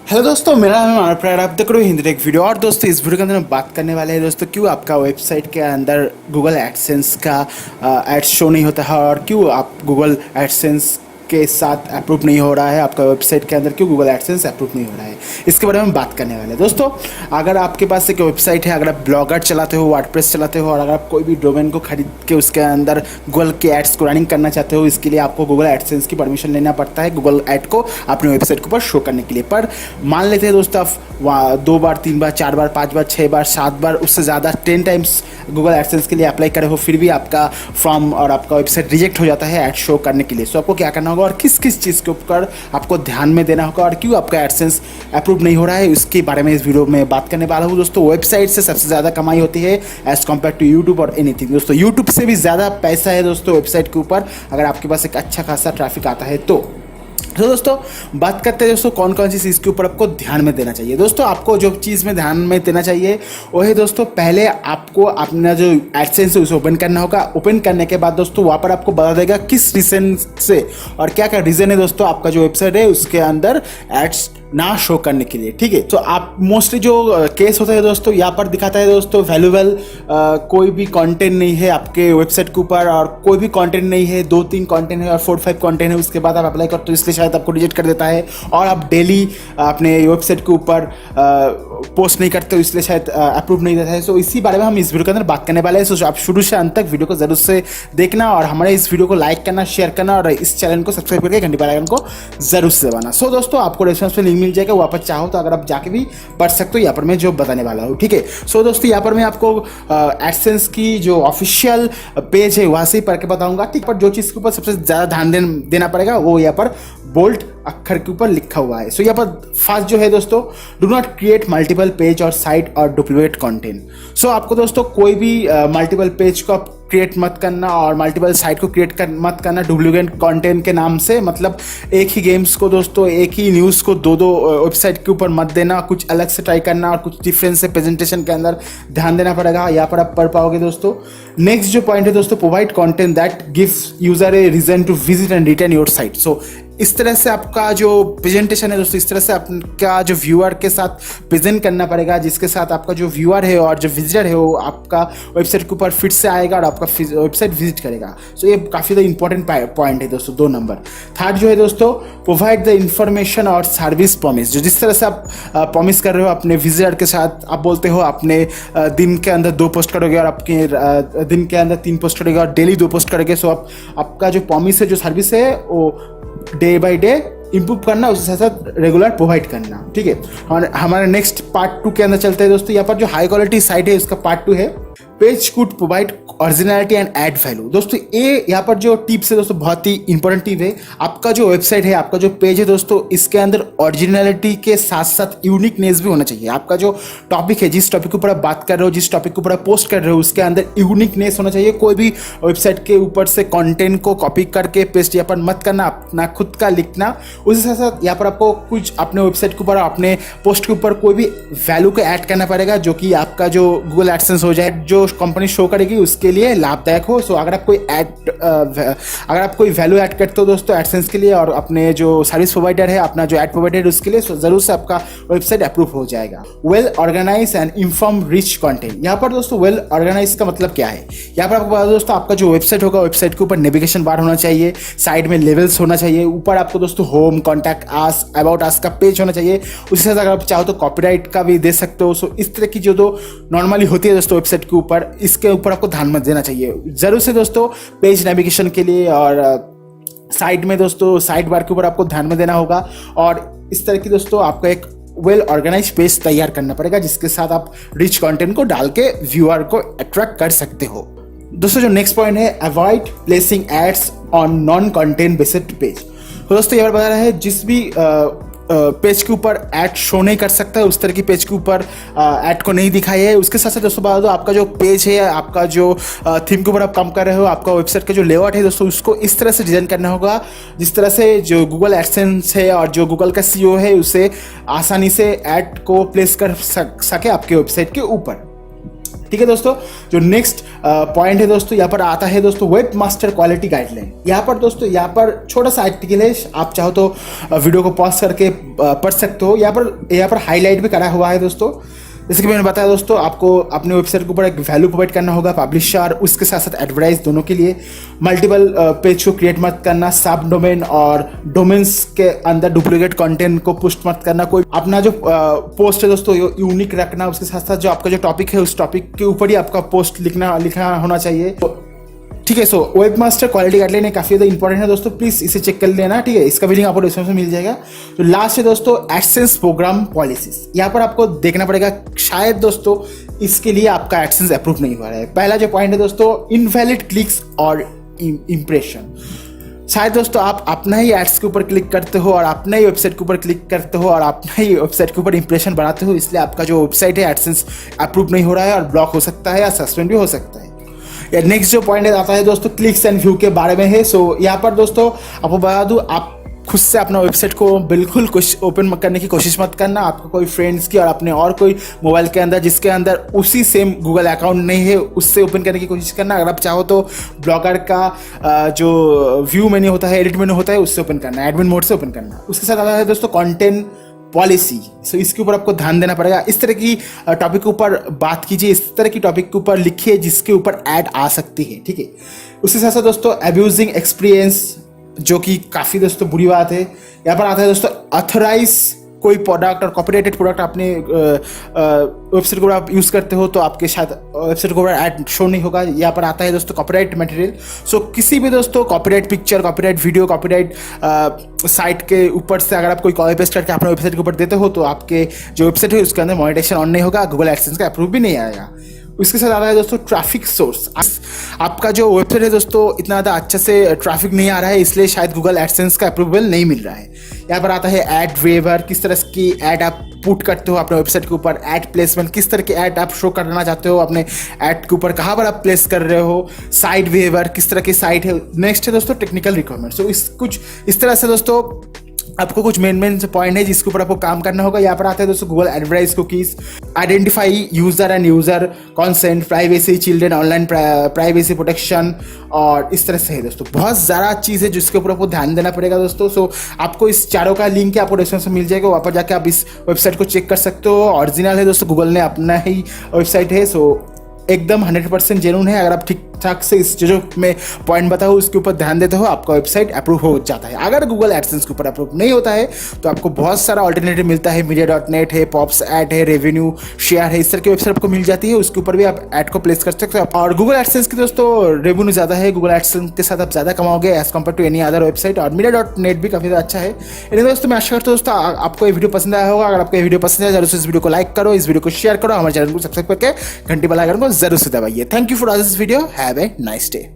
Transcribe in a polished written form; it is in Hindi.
हेलो दोस्तों, मेरा नाम है आप देख रहे हो हिंदी टेक वीडियो। और दोस्तों इस वीडियो के अंदर हम बात करने वाले हैं दोस्तों क्यों आपका वेबसाइट के अंदर गूगल एडसेंस का एड्स शो नहीं होता है और क्यों आप गूगल एडसेंस के साथ अप्रूव नहीं हो रहा है। आपका वेबसाइट के अंदर क्यों गूगल एडसेंस अप्रूव नहीं हो रहा है, इसके बारे में हम बात करने वाले हैं। दोस्तों अगर आपके पास एक वेबसाइट है, अगर आप ब्लॉगर चलाते हो, वर्डप्रेस चलाते हो और अगर आप कोई भी डोमेन को खरीद के उसके अंदर गूगल के एड्स को रनिंग करना चाहते हो, इसके लिए आपको गूगल एडसेंस की परमिशन लेना पड़ता है गूगल एड को अपने वेबसाइट के ऊपर शो करने के लिए। पर मान लेते हैं दोस्तों आप 2 बार 3 बार 4 बार 5 बार 6 बार 7 बार उससे ज़्यादा 10 टाइम्स गूगल एडसेंस के लिए अप्लाई करे हो, फिर भी आपका फॉर्म और आपका वेबसाइट रिजेक्ट हो जाता है ऐड शो करने के लिए। सो आपको क्या करना होगा और किस किस चीज़ के ऊपर आपको ध्यान में देना होगा और क्यों आपका एडसेंस अप्रूव नहीं हो रहा है, उसके बारे में इस वीडियो में बात करने वाला हूँ। दोस्तों वेबसाइट से सबसे ज़्यादा कमाई होती है एज कम्पेयर टू यूट्यूब और एनीथिंग। दोस्तों यूट्यूब से भी ज़्यादा पैसा है दोस्तों वेबसाइट के ऊपर, अगर आपके पास एक अच्छा खासा ट्रैफिक आता है तो दोस्तों बात करते हैं दोस्तों कौन कौन सी चीज़ के ऊपर आपको ध्यान में देना चाहिए। दोस्तों आपको जो चीज़ में ध्यान में देना चाहिए वो है दोस्तों, पहले आपको अपना जो एडसेंस है उसे ओपन करना होगा। ओपन करने के बाद दोस्तों वहाँ पर आपको बता देगा किस रीज़न से और क्या क्या रीज़न है दोस्तों आपका जो वेबसाइट है उसके अंदर एड्स ना शो करने के लिए। ठीक है, तो आप मोस्टली जो केस होता है दोस्तों यहाँ पर दिखाता है दोस्तों वैल्यूएबल कोई भी कंटेंट नहीं है आपके वेबसाइट के ऊपर और कोई भी कंटेंट नहीं है, 2-3 कंटेंट है और 4-5 कंटेंट है, उसके बाद आप अप्लाई करते हो इसलिए शायद आपको रिजेक्ट कर देता है। और आप डेली अपने वेबसाइट के ऊपर पोस्ट नहीं करते हो इसलिए शायद अप्रूव नहीं देता है। सो इसी बारे में हम इस वीडियो के अंदर बात करने वाले हैं। सो आप शुरू से अंत तक वीडियो को जरूर से देखना और हमारे इस वीडियो को लाइक करना, शेयर करना और इस चैनल को सब्सक्राइब करके घंटी बेल आइकन को जरूर से दबाना। सो दोस्तों आपको रेस्पॉन्स में लिंक मिल जाएगा, वहाँ पर चाहो तो अगर आप जाके भी पढ़ सकते हो यहाँ पर मैं जो बताने वाला हूँ। ठीक है, सो दोस्तों यहाँ पर मैं आपको एडसेंस की जो ऑफिशियल पेज है वहाँ से ही पढ़ के बताऊंगा। ठीक, पर जो चीज़ के ऊपर सबसे ज़्यादा ध्यान देना पड़ेगा वो यहाँ पर बोल्ड अक्षर के ऊपर लिखा हुआ है। सो यहाँ पर फर्स्ट जो है दोस्तों, do not create multiple page और साइट और डुप्लीकेट कंटेंट। सो आपको दोस्तों कोई भी मल्टीपल पेज को आप क्रिएट मत करना और मल्टीपल साइट को क्रिएट मत करना डुप्लीकेट कंटेंट के नाम से। मतलब एक ही गेम्स को दोस्तों, एक ही न्यूज़ को दो वेबसाइट के ऊपर मत देना, कुछ अलग से ट्राई करना और कुछ डिफरेंस से प्रेजेंटेशन के अंदर ध्यान देना पड़ेगा। यहाँ पर आप पढ़ पाओगे दोस्तों। नेक्स्ट जो पॉइंट है दोस्तों, provide content that gives user a reason to visit and return your site. So इस तरह से आपका जो प्रेजेंटेशन है दोस्तों, इस तरह से आपका जो व्यूअर के साथ प्रेजेंट करना पड़ेगा जिसके साथ आपका जो व्यूअर है और जो विजिटर है वो आपका वेबसाइट के ऊपर फिर से आएगा और आपका वेबसाइट विजिट करेगा। सो ये काफ़ी ज़्यादा इंपॉर्टेंट पॉइंट है दोस्तों, 2 नंबर। थर्ड जो है दोस्तों, प्रोवाइड द इंफॉर्मेशन और सर्विस प्रॉमिस। जो जिस तरह से आप प्रॉमिस कर रहे हो अपने विजिटर के साथ, आप बोलते हो अपने दिन के अंदर 2 पोस्ट करोगे और आपके दिन के अंदर 3 पोस्ट करोगे और डेली 2 पोस्ट करोगे। सो आपका जो प्रॉमिस है, जो सर्विस है वो डे बाय डे इंप्रूव करना, उसके साथ साथ रेगुलर प्रोवाइड करना। ठीक है, और हमारे नेक्स्ट पार्ट 2 के अंदर चलते हैं दोस्तों। यहाँ पर जो हाई क्वालिटी साइट है उसका पार्ट 2 है, page could provide originality and add value. दोस्तों ये यहाँ पर जो टिप्स है दोस्तों बहुत ही इंपॉर्टेंट टिप है। आपका जो वेबसाइट है, आपका जो पेज है दोस्तों, इसके अंदर ओरिजिनलिटी के साथ साथ यूनिकनेस भी होना चाहिए। आपका जो टॉपिक है, जिस टॉपिक के ऊपर आप बात कर रहे हो, जिस टॉपिक के ऊपर आप पोस्ट कर रहे हो, उसके अंदर यूनिकनेस होना चाहिए। कोई भी वेबसाइट के ऊपर से कंटेंट को कॉपी करके पेस्ट यहाँ पर मत करना, अपना खुद का लिखना। उसके साथ साथ यहाँ पर आपको कुछ अपने वेबसाइट के ऊपर, अपने पोस्ट के ऊपर कोई भी वैल्यू को ऐड करना पड़ेगा जो कि आपका जो गूगल एडसेंस हो जाए, जो कंपनी शो करेगी उसके लिए लाभदायक हो। सो अगर आप कोई वैल्यू ऐड करते हो दोस्तों एडसेंस के लिए और अपने जो सर्विस प्रोवाइडर है, अपना जो एड प्रोवाइडर है उसके लिए, जरूर से आपका वेबसाइट अप्रूव हो जाएगा। Well organise and inform rich content. यहाँ पर दोस्तों वेल ऑर्गेनाइज का मतलब क्या है, यहाँ पर आपको बता दो दोस्तों, आपका जो वेबसाइट होगा, वेबसाइट के ऊपर नेविगेशन बार होना चाहिए, साइड में लेवल्स होना चाहिए, ऊपर आपको दोस्तों home, contact us, about us का पेज होना चाहिए। उसी से अगर आप चाहो तो कॉपीराइट का भी दे सकते हो। सो इस तरह की जो दो नॉर्मली होती है दोस्तों वेबसाइट के ऊपर, इसके ऊपर आपको ध्यान मत देना चाहिए जरूर से दोस्तों। पेज नेविगेशन के लिए और साइड में दोस्तों साइड बार के ऊपर आपको ध्यान में देना होगा और इस तरह की दोस्तों आपको एक वेल ऑर्गेनाइज पेज तैयार करना पड़ेगा जिसके साथ आप रिच कंटेंट को डाल के व्यूअर को अट्रैक्ट कर सकते हो। दोस्तों जो नेक्स्ट पॉइंट है, avoid placing ads on non content based page. तो दोस्तों यहाँ पर बता रहा है जिस भी पेज के ऊपर ऐड शो नहीं कर सकता है, उस तरह की पेज के ऊपर ऐड को नहीं दिखाई है। उसके साथ साथ दोस्तों बता दो, आपका जो पेज है, आपका जो थीम के ऊपर आप काम कर रहे हो, आपका वेबसाइट का जो लेआउट है दोस्तों, उसको इस तरह से डिजाइन करना होगा जिस तरह से जो गूगल एडसेंस है और जो गूगल का सीईओ है उसे आसानी से ऐड को प्लेस कर सके आपके वेबसाइट के ऊपर। ठीक है दोस्तों। जो नेक्स्ट पॉइंट है दोस्तों, यहाँ पर आता है दोस्तों वेब मास्टर क्वालिटी गाइडलाइन। यहाँ पर दोस्तों, यहाँ पर छोटा सा आर्टिकल है, आप चाहो तो वीडियो को पॉज करके पढ़ सकते हो। यहाँ पर हाईलाइट भी करा हुआ है दोस्तों। जैसे कि मैंने बताया दोस्तों, आपको अपने वेबसाइट के ऊपर एक वैल्यू प्रोवाइड करना होगा, पब्लिशर उसके साथ साथ एडवर्टाइज दोनों के लिए। मल्टीपल पेज को क्रिएट मत करना, सब डोमेन और डोमेन्स के अंदर डुप्लीकेट कंटेंट को पुस्ट मत करना। कोई अपना जो पोस्ट है दोस्तों यूनिक रखना, उसके साथ साथ जो आपका जो टॉपिक है उस टॉपिक के ऊपर ही आपका पोस्ट लिखना होना चाहिए। ठीक है। So web master quality guideline काफ़ी ज़्यादा इंपॉर्टेंट है दोस्तों, प्लीज़ इसे चेक कर लेना। ठीक है, इसका भी लिंक आपको डिस्क्रिप्शन में मिल जाएगा। तो लास्ट है दोस्तों एडसेंस प्रोग्राम पॉलिसीज। यहाँ पर आपको देखना पड़ेगा, शायद दोस्तों इसके लिए आपका एडसेंस अप्रूव नहीं हुआ है। पहला जो पॉइंट है दोस्तों, इनवैलिड क्लिक्स और इम्प्रेशन। शायद दोस्तों आप अपना ही एड्स के ऊपर क्लिक करते हो और अपना ही वेबसाइट के ऊपर क्लिक करते हो और अपना ही वेबसाइट के ऊपर इंप्रेशन बनाते हो, इसलिए आपका जो वेबसाइट है एडसेंस अप्रूव नहीं हो रहा है और ब्लॉक हो सकता है या सस्पेंड भी हो सकता है। या नेक्स्ट जो पॉइंट आता है दोस्तों क्लिक्स एंड व्यू के बारे में है। सो यहाँ पर दोस्तों आपको बता दूँ, आप खुद से अपना वेबसाइट को बिल्कुल कुछ ओपन करने की कोशिश मत करना। आपको कोई फ्रेंड्स की और अपने और कोई मोबाइल के अंदर जिसके अंदर उसी सेम गूगल अकाउंट नहीं है उससे ओपन करने की कोशिश करना। अगर आप चाहो तो ब्लॉगर का जो व्यू मेन्यू होता है, एडिट मेन्यू होता है, उससे ओपन करना, एडमिन मोड से ओपन करना। उसके साथ आता है दोस्तों कंटेंट पॉलिसी। सो इसके ऊपर आपको ध्यान देना पड़ेगा। इस तरह की टॉपिक के ऊपर बात कीजिए, इस तरह की टॉपिक के ऊपर लिखिए जिसके ऊपर ऐड आ सकती है। ठीक है। उसके साथ साथ दोस्तों अब्यूजिंग एक्सपीरियंस, जो कि काफ़ी दोस्तों बुरी बात है। यहाँ पर आता है दोस्तों ऑथराइज कोई प्रोडक्ट और कॉपीराइटेड प्रोडक्ट अपने वेबसाइट को आप यूज़ करते हो तो आपके शायद वेबसाइट को ऐड शो नहीं होगा। यहाँ पर आता है दोस्तों कॉपीराइट मटेरियल। सो किसी भी दोस्तों copyright picture, copyright video, copyright site के ऊपर से अगर आप कोई कॉपी पेस्ट करके अपने वेबसाइट के ऊपर देते हो तो आपके जो वेबसाइट है उसके अंदर मोनेटाइजेशन ऑन नहीं होगा, गूगल एडसेंस का अप्रूव भी नहीं आएगा। उसके साथ आता है दोस्तों ट्रैफिक सोर्स। आपका जो वेबसाइट है दोस्तों इतना ज़्यादा अच्छा से ट्रैफिक नहीं आ रहा है, इसलिए शायद गूगल एडसेंस का अप्रूवल नहीं मिल रहा है। यहाँ पर आता है ऐड वेवर, किस तरह की ऐड आप पुट करते हो अपने वेबसाइट के ऊपर, ऐड प्लेसमेंट, किस तरह के ऐड आप शो करना चाहते हो अपने ऐड के ऊपर, कहाँ पर आप प्लेस कर रहे हो, साइट वेवर, किस तरह की साइट है। नेक्स्ट है दोस्तों टेक्निकल रिक्वायरमेंट। सो इस तरह से दोस्तों आपको कुछ मेन पॉइंट है जिसके ऊपर आपको काम करना होगा। यहाँ पर आता है दोस्तों Google advertise cookies, identify user and user consent, privacy, children online privacy protection, और इस तरह से है दोस्तों बहुत ज़्यादा चीज़ है जिसके ऊपर आपको ध्यान देना पड़ेगा दोस्तों। सो आपको इस चारों का लिंक आपको डिस्क्रिप्शन में मिल जाएगा, वहाँ पर जाकर आप इस वेबसाइट को चेक कर सकते हो। ओरिजिनल है दोस्तों, गूगल ने अपना ही वेबसाइट है। सो एकदम 100% जेन्युइन है। अगर आप ठीक ठाक से इस जो मैं पॉइंट बताऊँ उसके ऊपर ध्यान देते हो, आपका वेबसाइट अप्रूव हो जाता है। अगर गूगल एडसेंस के ऊपर अप्रूव नहीं होता है तो आपको बहुत सारा ऑल्टरनेटिव मिलता है, media.net है, पॉप्स ऐड है, रेवेन्यू शेयर है, इस तरह की वेबसाइट आपको मिल जाती है। उसके ऊपर भी आप ऐड को प्लेस कर सकते हो। और गूगल एडसेंस की दोस्तों रेवेन्यू ज़्यादा है, गूगल एडसेंस के साथ आप ज़्यादा कमाओगे as compare to any other website. और media.net भी काफ़ी ज़्यादा अच्छा है। इन्हें दोस्तों मैं आशा करता हूँ दोस्तों आपको ये वीडियो पसंद आया होगा। अगर आपको ये वीडियो पसंद आया जरूर से इस वीडियो को लाइक करो, इस वीडियो को शेयर करो, हमारे चैनल को सब्सक्राइब करके घंटी वाला आइकन को जरूर से दबाइए। Thank you for watching this video. Have a nice day.